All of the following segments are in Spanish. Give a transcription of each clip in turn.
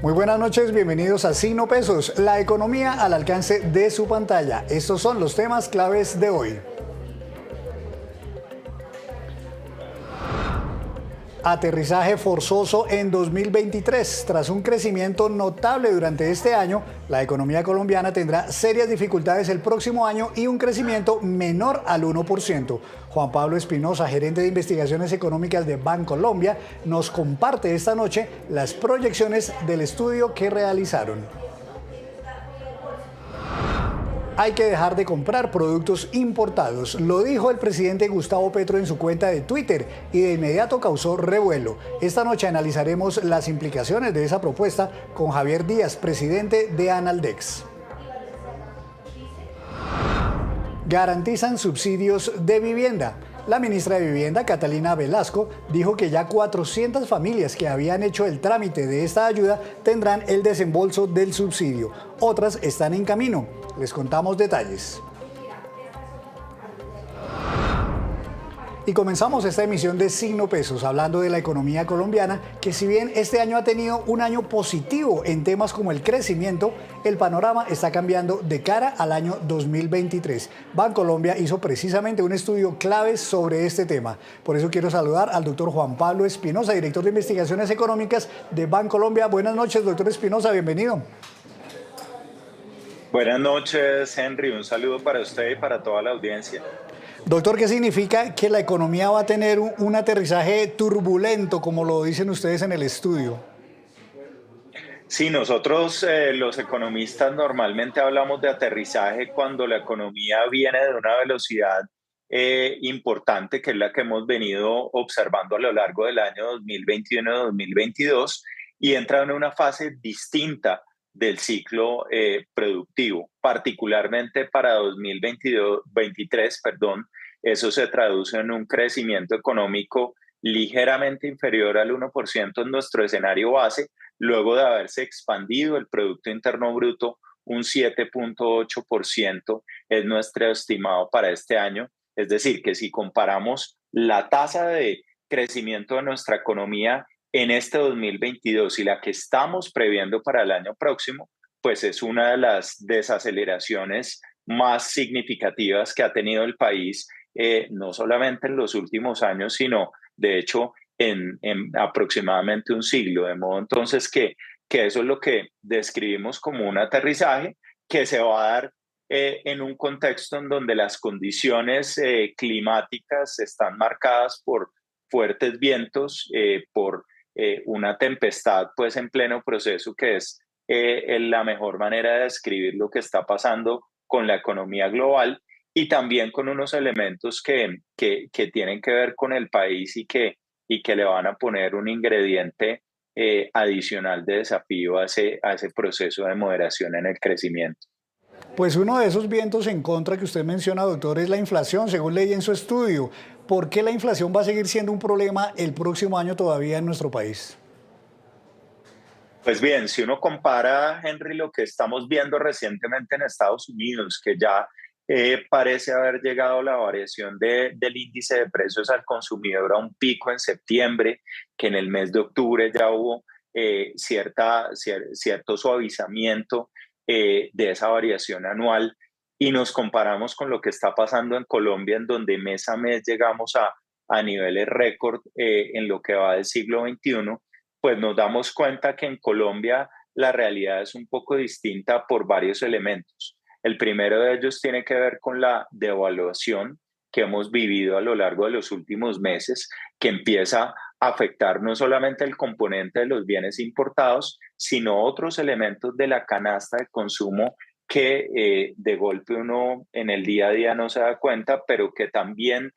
Muy buenas noches, bienvenidos a Signo Pesos, la economía al alcance de su pantalla. Estos son los temas claves de hoy. Aterrizaje forzoso en 2023. Tras un crecimiento notable durante este año, la economía colombiana tendrá serias dificultades el próximo año y un crecimiento menor al 1%. Juan Pablo Espinosa, gerente de investigaciones económicas de Bancolombia, nos comparte esta noche las proyecciones del estudio que realizaron. Hay que dejar de comprar productos importados, lo dijo el presidente Gustavo Petro en su cuenta de Twitter y de inmediato causó revuelo. Esta noche analizaremos las implicaciones de esa propuesta con Javier Díaz, presidente de Analdex. Garantizan subsidios de vivienda. La ministra de Vivienda, Catalina Velasco, dijo que ya 400 familias que habían hecho el trámite de esta ayuda tendrán el desembolso del subsidio. Otras están en camino. Les contamos detalles. Y comenzamos esta emisión de Signo Pesos hablando de la economía colombiana, que si bien este año ha tenido un año positivo en temas como el crecimiento, el panorama está cambiando de cara al año 2023. Bancolombia hizo precisamente un estudio clave sobre este tema. Por eso quiero saludar al doctor Juan Pablo Espinosa, director de investigaciones económicas de Bancolombia. Buenas noches, doctor Espinosa, bienvenido. Buenas noches, Henry. Un saludo para usted y para toda la audiencia. Doctor, ¿qué significa que la economía va a tener un aterrizaje turbulento, como lo dicen ustedes en el estudio? Sí, nosotros los economistas normalmente hablamos de aterrizaje cuando la economía viene de una velocidad importante, que es la que hemos venido observando a lo largo del año 2021-2022, y entra en una fase distinta del ciclo productivo, particularmente para 2023, perdón. Eso se traduce en un crecimiento económico ligeramente inferior al 1% en nuestro escenario base, luego de haberse expandido el Producto Interno Bruto un 7.8% es nuestro estimado para este año. Es decir, que si comparamos la tasa de crecimiento de nuestra economía en este 2022 y la que estamos previendo para el año próximo, pues es una de las desaceleraciones más significativas que ha tenido el país, no solamente en los últimos años, sino de hecho en aproximadamente un siglo. De modo entonces que eso es lo que describimos como un aterrizaje que se va a dar en un contexto en donde las condiciones climáticas están marcadas por fuertes vientos, por una tempestad pues en pleno proceso, que es la mejor manera de describir lo que está pasando con la economía global, y también con unos elementos que tienen que ver con el país y que le van a poner un ingrediente adicional de desafío a ese proceso de moderación en el crecimiento. Pues uno de esos vientos en contra que usted menciona, doctor, es la inflación, según leí en su estudio. ¿Por qué la inflación va a seguir siendo un problema el próximo año todavía en nuestro país? Pues bien, si uno compara, Henry, lo que estamos viendo recientemente en Estados Unidos, que ya parece haber llegado la variación del índice de precios al consumidor a un pico en septiembre, que en el mes de octubre ya hubo cierto suavizamiento de esa variación anual, y nos comparamos con lo que está pasando en Colombia, en donde mes a mes llegamos a niveles récord en lo que va del siglo XXI, pues nos damos cuenta que en Colombia la realidad es un poco distinta por varios elementos. El primero de ellos tiene que ver con la devaluación que hemos vivido a lo largo de los últimos meses, que empieza a afectar no solamente el componente de los bienes importados, sino otros elementos de la canasta de consumo que de golpe uno en el día a día no se da cuenta, pero que también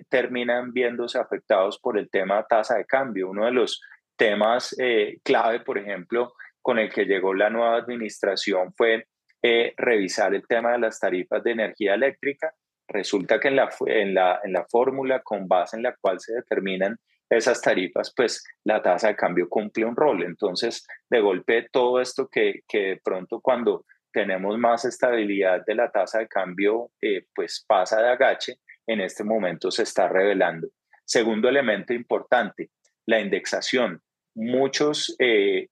terminan viéndose afectados por el tema tasa de cambio. Uno de los temas clave, por ejemplo, con el que llegó la nueva administración fue revisar el tema de las tarifas de energía eléctrica. Resulta que en la fórmula con base en la cual se determinan esas tarifas, pues la tasa de cambio cumple un rol. Entonces, de golpe, todo esto que de pronto cuando tenemos más estabilidad de la tasa de cambio, pues pasa de agache, en este momento se está revelando. Segundo elemento importante, la indexación. muchos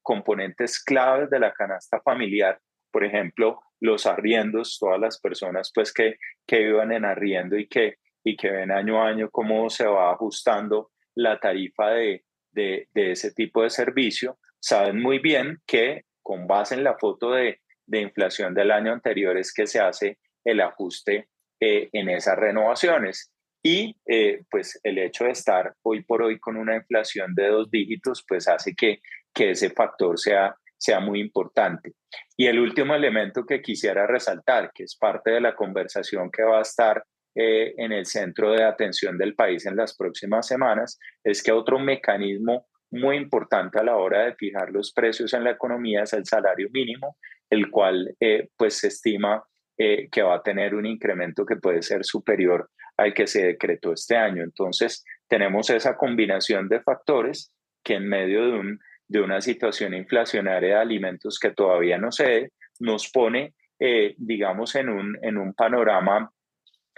componentes claves de la canasta familiar, por ejemplo, los arriendos, todas las personas pues que vivan en arriendo y que ven año a año cómo se va ajustando la tarifa de ese tipo de servicio, saben muy bien que con base en la foto de inflación del año anterior es que se hace el ajuste en esas renovaciones. Y pues el hecho de estar hoy por hoy con una inflación de 2 dígitos, pues hace que ese factor sea muy importante. Y el último elemento que quisiera resaltar, que es parte de la conversación que va a estar en el centro de atención del país en las próximas semanas, es que otro mecanismo muy importante a la hora de fijar los precios en la economía es el salario mínimo, el cual pues se estima que va a tener un incremento que puede ser superior al que se decretó este año. Entonces, tenemos esa combinación de factores que en medio de una situación inflacionaria de alimentos que todavía no cede, nos pone, digamos, en un panorama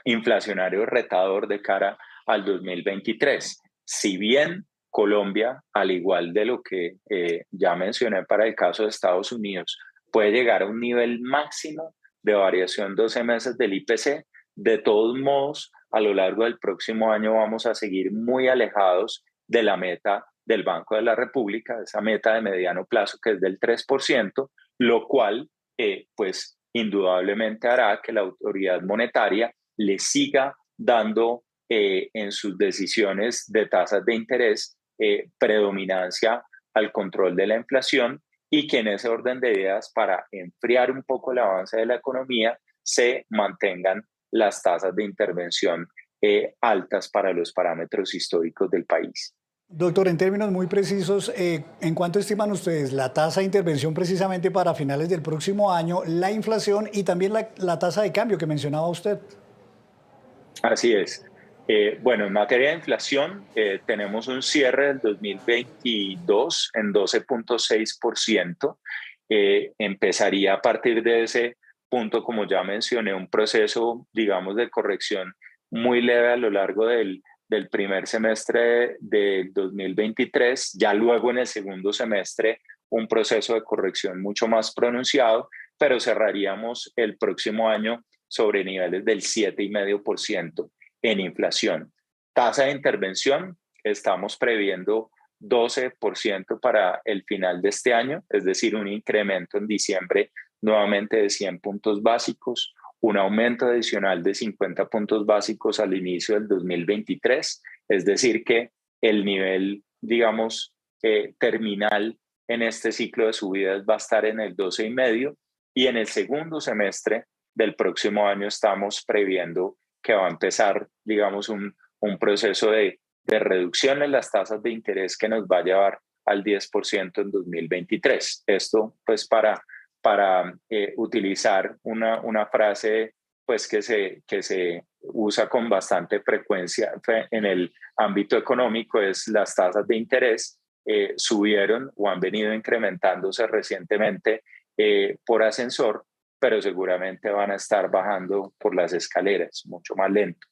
inflacionario retador de cara al 2023. Si bien Colombia, al igual de lo que ya mencioné para el caso de Estados Unidos, puede llegar a un nivel máximo de variación 12 meses del IPC, de todos modos, a lo largo del próximo año vamos a seguir muy alejados de la meta del Banco de la República, esa meta de mediano plazo que es del 3%, lo cual pues indudablemente hará que la autoridad monetaria le siga dando en sus decisiones de tasas de interés predominancia al control de la inflación y que en ese orden de ideas, para enfriar un poco el avance de la economía, se mantengan las tasas de intervención altas para los parámetros históricos del país. Doctor, en términos muy precisos, ¿en cuánto estiman ustedes la tasa de intervención precisamente para finales del próximo año, la inflación y también la tasa de cambio que mencionaba usted? Así es. Bueno, en materia de inflación, tenemos un cierre del 2022 en 12,6%. Empezaría a partir de ese punto, como ya mencioné, un proceso, digamos, de corrección muy leve a lo largo del primer semestre del 2023. Ya luego en el segundo semestre, un proceso de corrección mucho más pronunciado, pero cerraríamos el próximo año sobre niveles del 7,5% en inflación. Tasa de intervención, estamos previendo 12% para el final de este año, es decir, un incremento en diciembre nuevamente de 100 puntos básicos, un aumento adicional de 50 puntos básicos al inicio del 2023, es decir, que el nivel, digamos, terminal en este ciclo de subidas va a estar en el 12,5 y en el segundo semestre del próximo año estamos previendo que va a empezar, digamos, un proceso de reducción en las tasas de interés que nos va a llevar al 10% en 2023. Esto, pues, para utilizar una frase pues, que se usa con bastante frecuencia en el ámbito económico, es las tasas de interés subieron o han venido incrementándose recientemente por ascensor, pero seguramente van a estar bajando por las escaleras, mucho más lento.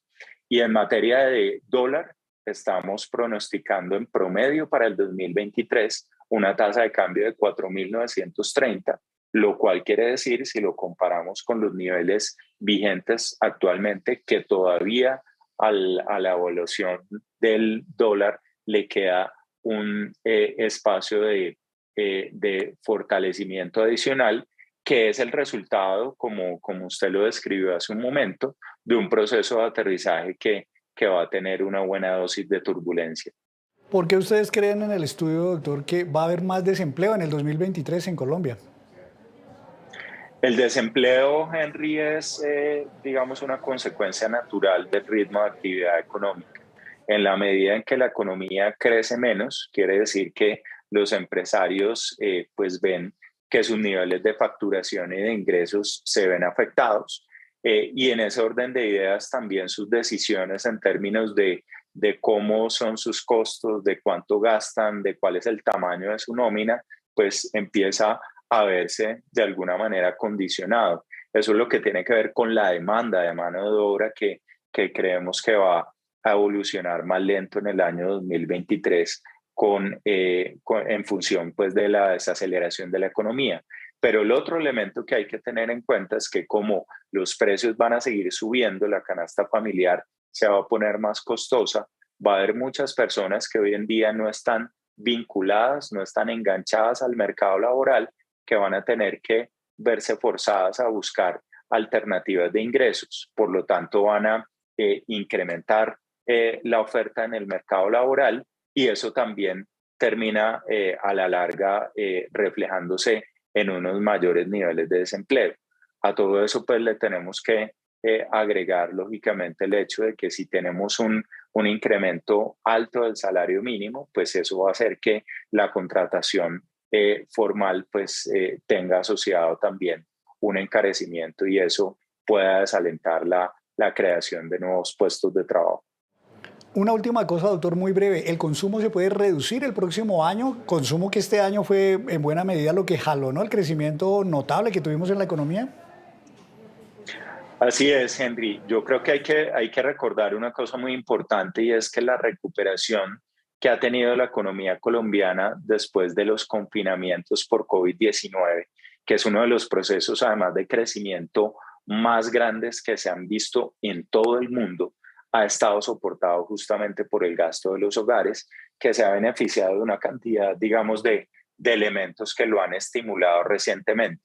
Y en materia de dólar, estamos pronosticando en promedio para el 2023 una tasa de cambio de 4.930, lo cual quiere decir, si lo comparamos con los niveles vigentes actualmente, que todavía a la evaluación del dólar le queda un espacio de fortalecimiento adicional, que es el resultado, como usted lo describió hace un momento, de un proceso de aterrizaje que va a tener una buena dosis de turbulencia. ¿Por qué ustedes creen en el estudio, doctor, que va a haber más desempleo en el 2023 en Colombia? El desempleo, Henry, es, digamos, una consecuencia natural del ritmo de actividad económica. En la medida en que la economía crece menos, quiere decir que los empresarios pues ven que sus niveles de facturación y de ingresos se ven afectados. Y en ese orden de ideas también sus decisiones en términos de cómo son sus costos, de cuánto gastan, de cuál es el tamaño de su nómina, pues empieza a verse de alguna manera condicionado. Eso es lo que tiene que ver con la demanda de mano de obra que creemos que va a evolucionar más lento en el año 2023 en función pues, de la desaceleración de la economía. Pero el otro elemento que hay que tener en cuenta es que como los precios van a seguir subiendo, la canasta familiar se va a poner más costosa, va a haber muchas personas que hoy en día no están vinculadas, no están enganchadas al mercado laboral, que van a tener que verse forzadas a buscar alternativas de ingresos. Por lo tanto, van a incrementar la oferta en el mercado laboral y eso también termina a la larga reflejándose en unos mayores niveles de desempleo. A todo eso pues le tenemos que agregar lógicamente el hecho de que si tenemos un incremento alto del salario mínimo, pues eso va a hacer que la contratación formal pues tenga asociado también un encarecimiento y eso pueda desalentar la creación de nuevos puestos de trabajo. Una última cosa, doctor, muy breve. ¿El consumo se puede reducir el próximo año? Consumo que este año fue en buena medida lo que jaló, ¿no?, el crecimiento notable que tuvimos en la economía. Así es, Henry. Yo creo que hay que recordar una cosa muy importante y es que la recuperación que ha tenido la economía colombiana después de los confinamientos por COVID-19, que es uno de los procesos además de crecimiento más grandes que se han visto en todo el mundo, ha estado soportado justamente por el gasto de los hogares, que se ha beneficiado de una cantidad, digamos, de elementos que lo han estimulado recientemente.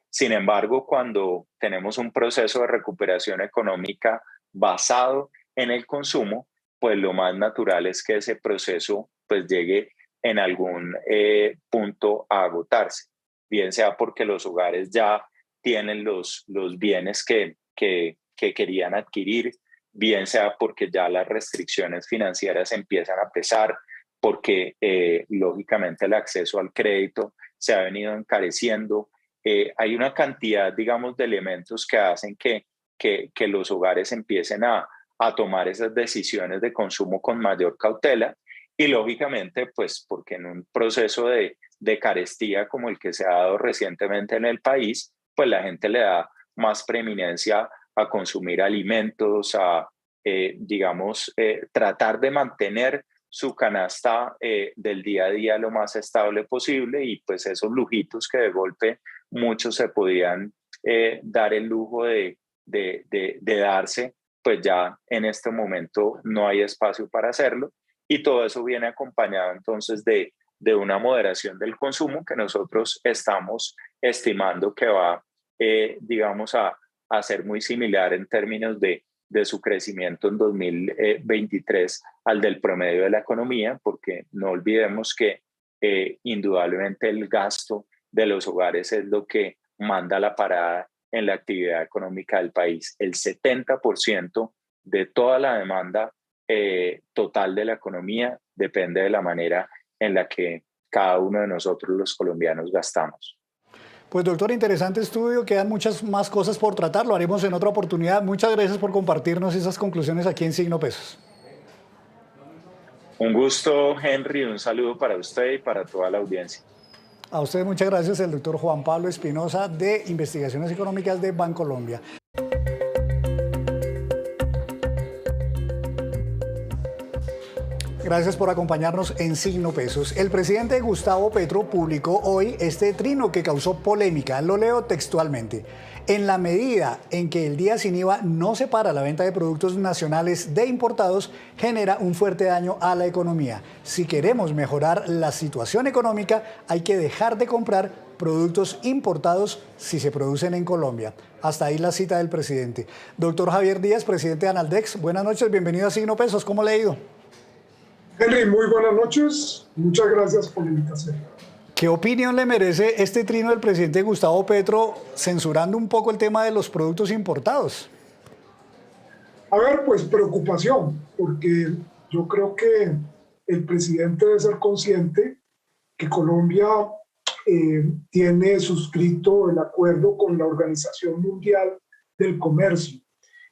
Sin embargo, cuando tenemos un proceso de recuperación económica basado en el consumo, pues lo más natural es que ese proceso pues llegue en algún punto a agotarse, bien sea porque los hogares ya tienen los bienes que querían adquirir, bien sea porque ya las restricciones financieras empiezan a pesar, porque lógicamente el acceso al crédito se ha venido encareciendo. Hay una cantidad, digamos, de elementos que hacen que los hogares empiecen a tomar esas decisiones de consumo con mayor cautela y lógicamente, pues porque en un proceso de carestía como el que se ha dado recientemente en el país, pues la gente le da más preeminencia a consumir alimentos, a, digamos, tratar de mantener su canasta del día a día lo más estable posible y pues esos lujitos que de golpe muchos se podían dar el lujo de darse, pues ya en este momento no hay espacio para hacerlo y todo eso viene acompañado entonces de una moderación del consumo que nosotros estamos estimando que va, digamos, a ser muy similar en términos de su crecimiento en 2023 al del promedio de la economía, porque no olvidemos que indudablemente el gasto de los hogares es lo que manda la parada en la actividad económica del país. El 70% de toda la demanda total de la economía depende de la manera en la que cada uno de nosotros los colombianos gastamos. Pues doctor, interesante estudio, quedan muchas más cosas por tratar, lo haremos en otra oportunidad. Muchas gracias por compartirnos esas conclusiones aquí en Signo Pesos. Un gusto, Henry, un saludo para usted y para toda la audiencia. A usted muchas gracias, el doctor Juan Pablo Espinosa de Investigaciones Económicas de Bancolombia. Gracias por acompañarnos en Signo Pesos. El presidente Gustavo Petro publicó hoy este trino que causó polémica. Lo leo textualmente. En la medida en que el día sin IVA no separa la venta de productos nacionales de importados, genera un fuerte daño a la economía. Si queremos mejorar la situación económica, hay que dejar de comprar productos importados si se producen en Colombia. Hasta ahí la cita del presidente. Doctor Javier Díaz, presidente de Analdex, buenas noches, bienvenido a Signo Pesos. ¿Cómo le ha ido? Henry, muy buenas noches. Muchas gracias por la invitación. ¿Qué opinión le merece este trino del presidente Gustavo Petro censurando un poco el tema de los productos importados? A ver, pues preocupación, porque yo creo que el presidente debe ser consciente que Colombia tiene suscrito el acuerdo con la Organización Mundial del Comercio.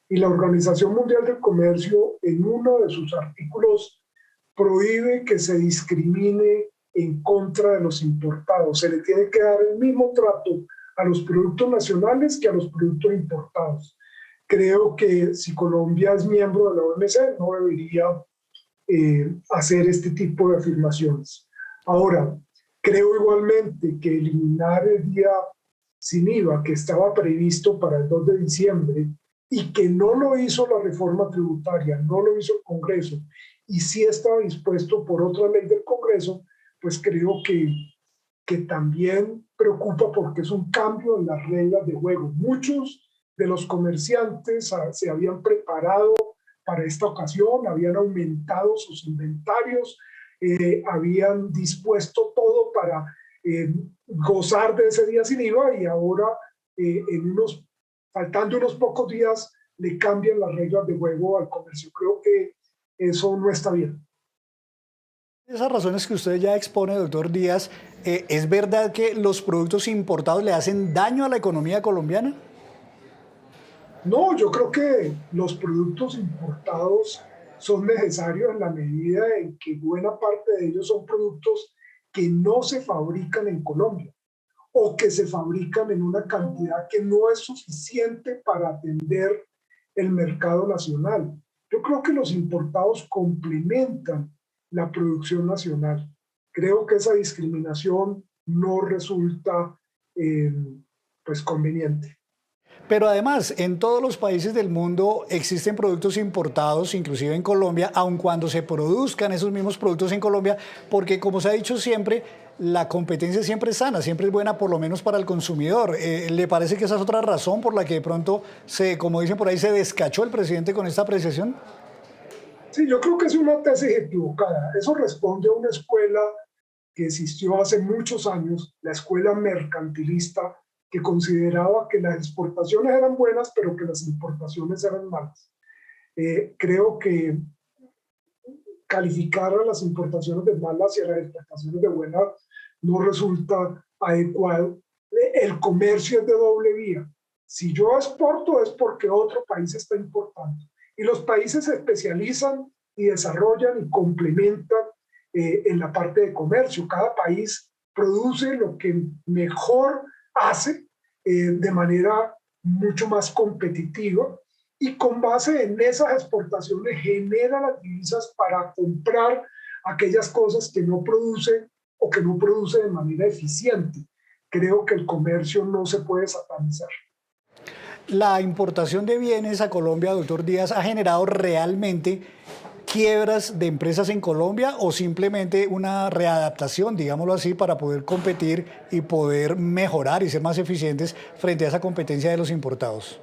Y la Organización Mundial del Comercio, en uno de sus artículos, prohíbe que se discrimine en contra de los importados. Se le tiene que dar el mismo trato a los productos nacionales que a los productos importados. Creo que si Colombia es miembro de la OMC, no debería hacer este tipo de afirmaciones. Ahora, creo igualmente que eliminar el día sin IVA que estaba previsto para el 2 de diciembre y que no lo hizo la reforma tributaria, no lo hizo el Congreso, y sí estaba dispuesto por otra ley del Congreso, pues creo que también preocupa porque es un cambio en las reglas de juego. Muchos de los comerciantes se habían preparado para esta ocasión, habían aumentado sus inventarios, habían dispuesto todo para gozar de ese día sin IVA y ahora, faltando unos pocos días, le cambian las reglas de juego al comercio. Creo que eso no está bien. Esas razones que usted ya expone, doctor Díaz, ¿es verdad que los productos importados le hacen daño a la economía colombiana? No, yo creo que los productos importados son necesarios en la medida en que buena parte de ellos son productos que no se fabrican en Colombia o que se fabrican en una cantidad que no es suficiente para atender el mercado nacional. Yo creo que los importados complementan la producción nacional. Creo que esa discriminación no resulta pues conveniente. Pero además, en todos los países del mundo existen productos importados, inclusive en Colombia, aun cuando se produzcan esos mismos productos en Colombia, porque como se ha dicho siempre, la competencia siempre es sana, siempre es buena, por lo menos para el consumidor. ¿Le parece que esa es otra razón por la que de pronto, como dicen por ahí, se descachó el presidente con esta apreciación? Sí, yo creo que es una tesis equivocada. Eso responde a una escuela que existió hace muchos años, la escuela mercantilista, que consideraba que las exportaciones eran buenas, pero que las importaciones eran malas. Creo que calificar a las importaciones de malas y a las exportaciones de buenas no resulta adecuado. El comercio es de doble vía. Si yo exporto es porque otro país está importando. Y los países se especializan y desarrollan y complementan en la parte de comercio. Cada país produce lo que mejor hace de manera mucho más competitiva y con base en esas exportaciones genera las divisas para comprar aquellas cosas que no produce o que no produce de manera eficiente. Creo que el comercio no se puede satanizar. La importación de bienes a Colombia, doctor Díaz, ¿ha generado realmente quiebras de empresas en Colombia o simplemente una readaptación, digámoslo así, para poder competir y poder mejorar y ser más eficientes frente a esa competencia de los importados?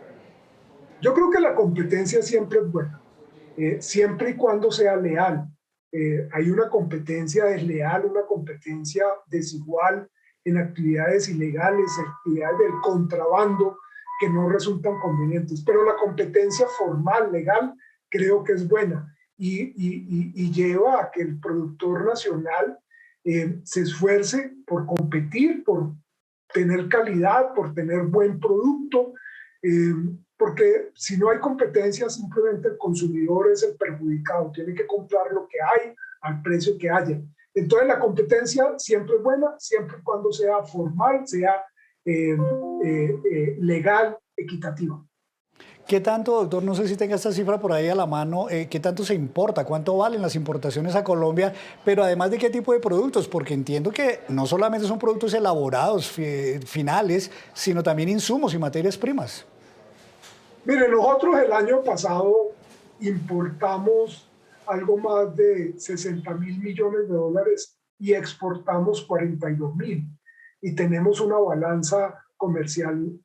Yo creo que la competencia siempre es buena, siempre y cuando sea leal. Hay una competencia desleal, una competencia desigual en actividades ilegales, actividades del contrabando que no resultan convenientes. Pero la competencia formal, legal, creo que es buena y lleva a que el productor nacional se esfuerce por competir, por tener calidad, por tener buen producto, porque si no hay competencia, simplemente el consumidor es el perjudicado, tiene que comprar lo que hay al precio que haya. Entonces la competencia siempre es buena, siempre y cuando sea formal, sea legal, equitativa. ¿Qué tanto, doctor? No sé si tenga esta cifra por ahí a la mano, ¿qué tanto se importa? ¿Cuánto valen las importaciones a Colombia? Pero además de qué tipo de productos, porque entiendo que no solamente son productos elaborados, finales, sino también insumos y materias primas. Mire, nosotros el año pasado importamos algo más de 60.000 millones de dólares y exportamos 42.000 y tenemos una balanza comercial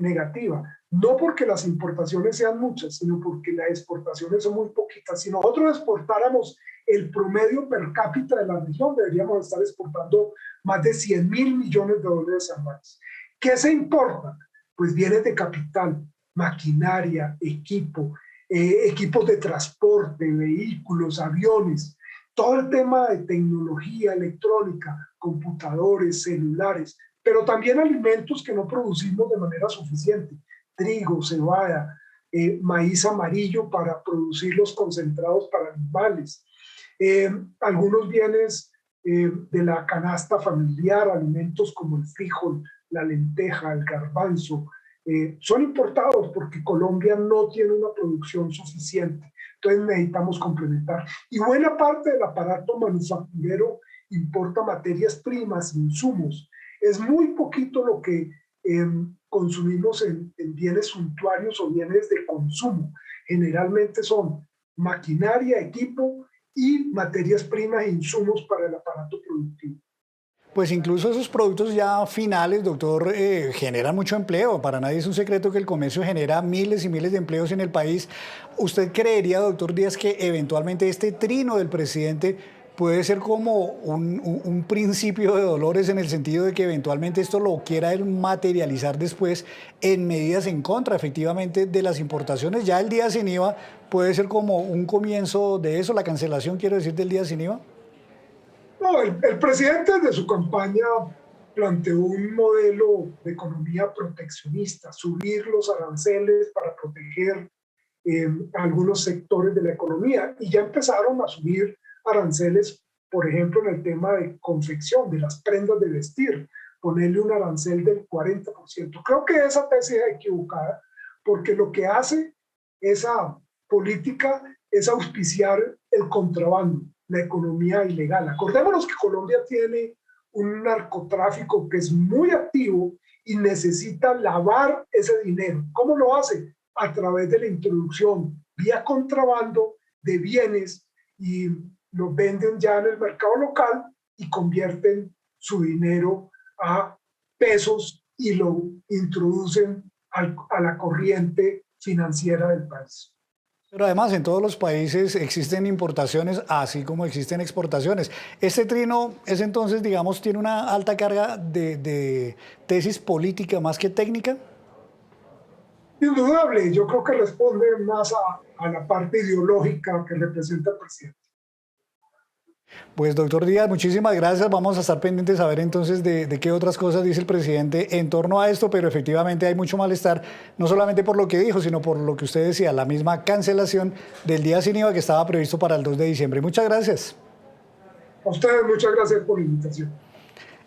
negativa. No porque las importaciones sean muchas, sino porque las exportaciones son muy poquitas. Si nosotros exportáramos el promedio per cápita de la región, deberíamos estar exportando más de 100.000 millones de dólares anuales. ¿Qué se importa? Pues bienes de capital, maquinaria, equipos de transporte, vehículos, aviones, todo el tema de tecnología electrónica, computadores, celulares, pero también alimentos que no producimos de manera suficiente, trigo, cebada, maíz amarillo para producir los concentrados para animales, algunos bienes de la canasta familiar, alimentos como el frijol, la lenteja, el garbanzo, son importados porque Colombia no tiene una producción suficiente. Entonces necesitamos complementar. Y buena parte del aparato manufacturero importa materias primas, insumos. Es muy poquito lo que consumimos en bienes suntuarios o bienes de consumo. Generalmente son maquinaria, equipo y materias primas e insumos para el aparato productivo. Pues incluso esos productos ya finales, doctor, generan mucho empleo. Para nadie es un secreto que el comercio genera miles y miles de empleos en el país. ¿Usted creería, doctor Díaz, que eventualmente este trino del presidente puede ser como un principio de dolores en el sentido de que eventualmente esto lo quiera materializar después en medidas en contra, efectivamente, de las importaciones? Ya el día sin IVA puede ser como un comienzo de eso, la cancelación, quiero decir, del día sin IVA. No, el presidente desde su campaña planteó un modelo de economía proteccionista, subir los aranceles para proteger algunos sectores de la economía, y ya empezaron a subir aranceles, por ejemplo, en el tema de confección, de las prendas de vestir, ponerle un arancel del 40%. Creo que esa tesis es equivocada, porque lo que hace esa política es auspiciar el contrabando, la economía ilegal. Acordémonos que Colombia tiene un narcotráfico que es muy activo y necesita lavar ese dinero. ¿Cómo lo hace? A través de la introducción vía contrabando de bienes, y los venden ya en el mercado local y convierten su dinero a pesos y lo introducen a la corriente financiera del país. Pero además en todos los países existen importaciones así como existen exportaciones. ¿Este trino es entonces, digamos, tiene una alta carga de tesis política más que técnica? Indudable, yo creo que responde más a la parte ideológica que representa el presidente. Pues doctor Díaz, muchísimas gracias. Vamos a estar pendientes a ver entonces de qué otras cosas dice el presidente en torno a esto, pero efectivamente hay mucho malestar, no solamente por lo que dijo, sino por lo que usted decía, la misma cancelación del día sin IVA que estaba previsto para el 2 de diciembre. Muchas gracias. A ustedes muchas gracias por la invitación.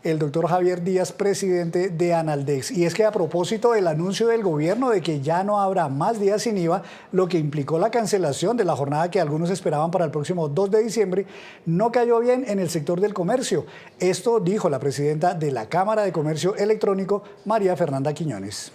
El doctor Javier Díaz, presidente de Analdex. Y es que a propósito del anuncio del gobierno de que ya no habrá más días sin IVA, lo que implicó la cancelación de la jornada que algunos esperaban para el próximo 2 de diciembre, no cayó bien en el sector del comercio. Esto dijo la presidenta de la Cámara de Comercio Electrónico, María Fernanda Quiñones.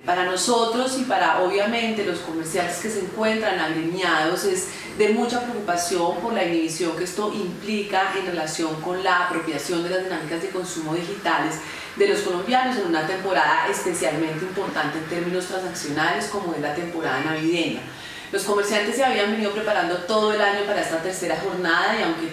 Para nosotros y para obviamente los comerciantes que se encuentran agremiados es de mucha preocupación por la inhibición que esto implica en relación con la apropiación de las dinámicas de consumo digitales de los colombianos en una temporada especialmente importante en términos transaccionales como es la temporada navideña. Los comerciantes se habían venido preparando todo el año para esta tercera jornada y aunque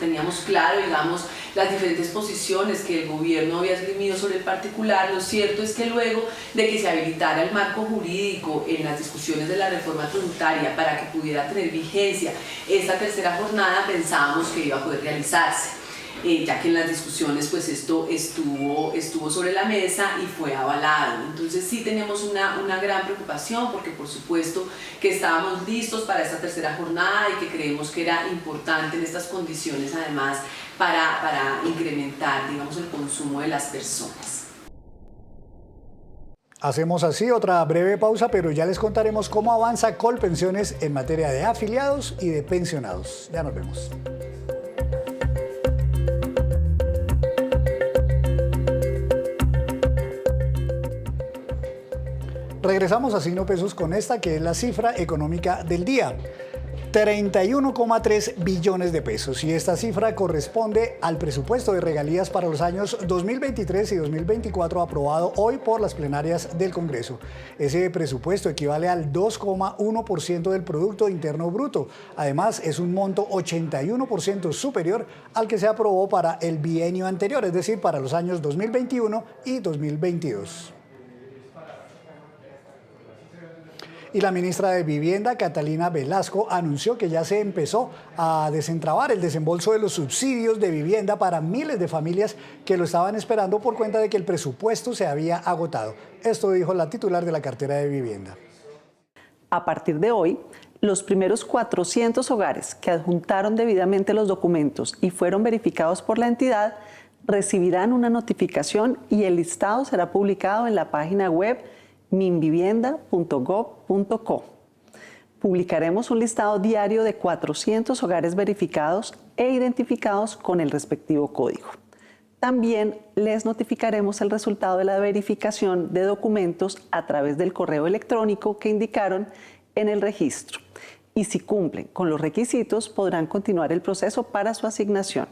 teníamos claro, digamos, las diferentes posiciones que el gobierno había esgrimido sobre el particular, lo cierto es que luego de que se habilitara el marco jurídico en las discusiones de la reforma tributaria para que pudiera tener vigencia esta tercera jornada, pensábamos que iba a poder realizarse. Ya que en las discusiones pues esto estuvo sobre la mesa y fue avalado. Entonces sí tenemos una gran preocupación porque por supuesto que estábamos listos para esta tercera jornada y que creemos que era importante en estas condiciones además para incrementar, digamos, el consumo de las personas. Hacemos así otra breve pausa, pero ya les contaremos cómo avanza Colpensiones en materia de afiliados y de pensionados. Ya nos vemos. Regresamos a Signo Pesos con esta que es la cifra económica del día. 31,3 billones de pesos, y esta cifra corresponde al presupuesto de regalías para los años 2023 y 2024 aprobado hoy por las plenarias del Congreso. Ese presupuesto equivale al 2,1% del Producto Interno Bruto. Además, es un monto 81% superior al que se aprobó para el bienio anterior, es decir, para los años 2021 y 2022. Y la ministra de Vivienda, Catalina Velasco, anunció que ya se empezó a desentrabar el desembolso de los subsidios de vivienda para miles de familias que lo estaban esperando por cuenta de que el presupuesto se había agotado. Esto dijo la titular de la cartera de vivienda. A partir de hoy, los primeros 400 hogares que adjuntaron debidamente los documentos y fueron verificados por la entidad recibirán una notificación y el listado será publicado en la página web minvivienda.gov.co. Publicaremos un listado diario de 400 hogares verificados e identificados con el respectivo código. También les notificaremos el resultado de la verificación de documentos a través del correo electrónico que indicaron en el registro. Y si cumplen con los requisitos, podrán continuar el proceso para su asignación.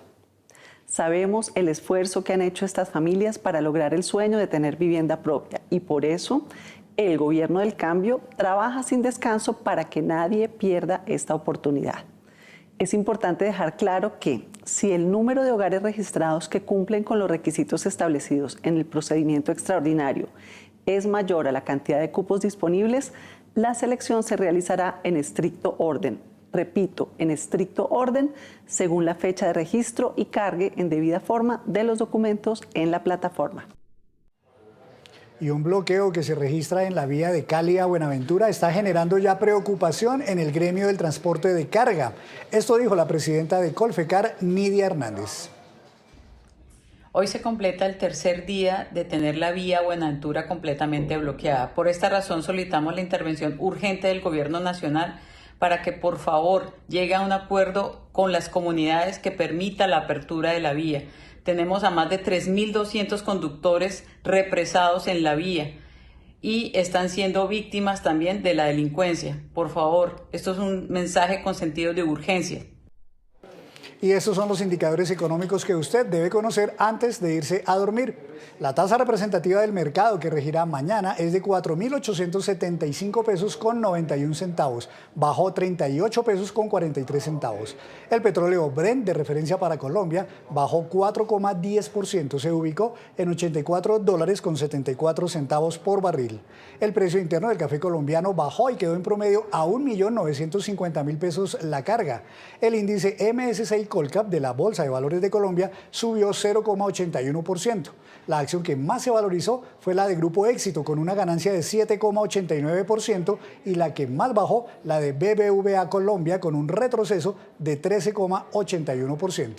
Sabemos el esfuerzo que han hecho estas familias para lograr el sueño de tener vivienda propia y por eso el Gobierno del Cambio trabaja sin descanso para que nadie pierda esta oportunidad. Es importante dejar claro que si el número de hogares registrados que cumplen con los requisitos establecidos en el procedimiento extraordinario es mayor a la cantidad de cupos disponibles, la selección se realizará en estricto orden. Repito, en estricto orden, según la fecha de registro y cargue en debida forma de los documentos en la plataforma. Y un bloqueo que se registra en la vía de Cali a Buenaventura está generando ya preocupación en el gremio del transporte de carga. Esto dijo la presidenta de Colfecar, Nidia Hernández. Hoy se completa el tercer día de tener la vía Buenaventura completamente bloqueada. Por esta razón solicitamos la intervención urgente del Gobierno Nacional para que por favor llegue a un acuerdo con las comunidades que permita la apertura de la vía. Tenemos a más de 3.200 conductores represados en la vía y están siendo víctimas también de la delincuencia. Por favor, esto es un mensaje con sentido de urgencia. Y estos son los indicadores económicos que usted debe conocer antes de irse a dormir. La tasa representativa del mercado que regirá mañana es de 4.875 pesos con 91 centavos, bajó 38 pesos con 43 centavos. El petróleo Brent de referencia para Colombia bajó 4,10%, se ubicó en $84 con 74 centavos por barril. El precio interno del café colombiano bajó y quedó en promedio a 1.950.000 pesos la carga. El índice MSCI Colcap de la Bolsa de Valores de Colombia subió 0,81%. La acción que más se valorizó fue la de Grupo Éxito, con una ganancia de 7,89%, y la que más bajó, la de BBVA Colombia, con un retroceso de 13,81%.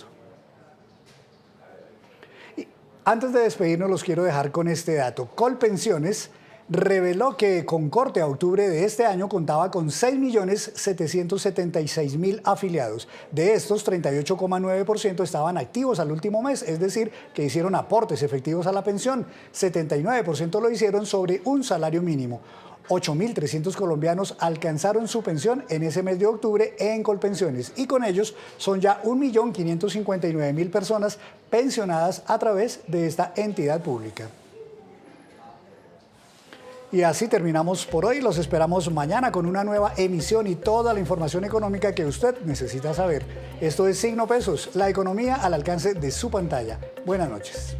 Antes de despedirnos, los quiero dejar con este dato. Colpensiones reveló que con corte a octubre de este año contaba con 6.776.000 afiliados. De estos, 38,9% estaban activos al último mes, es decir, que hicieron aportes efectivos a la pensión. 79% lo hicieron sobre un salario mínimo. 8.300 colombianos alcanzaron su pensión en ese mes de octubre en Colpensiones y con ellos son ya 1.559.000 personas pensionadas a través de esta entidad pública. Y así terminamos por hoy. Los esperamos mañana con una nueva emisión y toda la información económica que usted necesita saber. Esto es Signo Pesos, la economía al alcance de su pantalla. Buenas noches.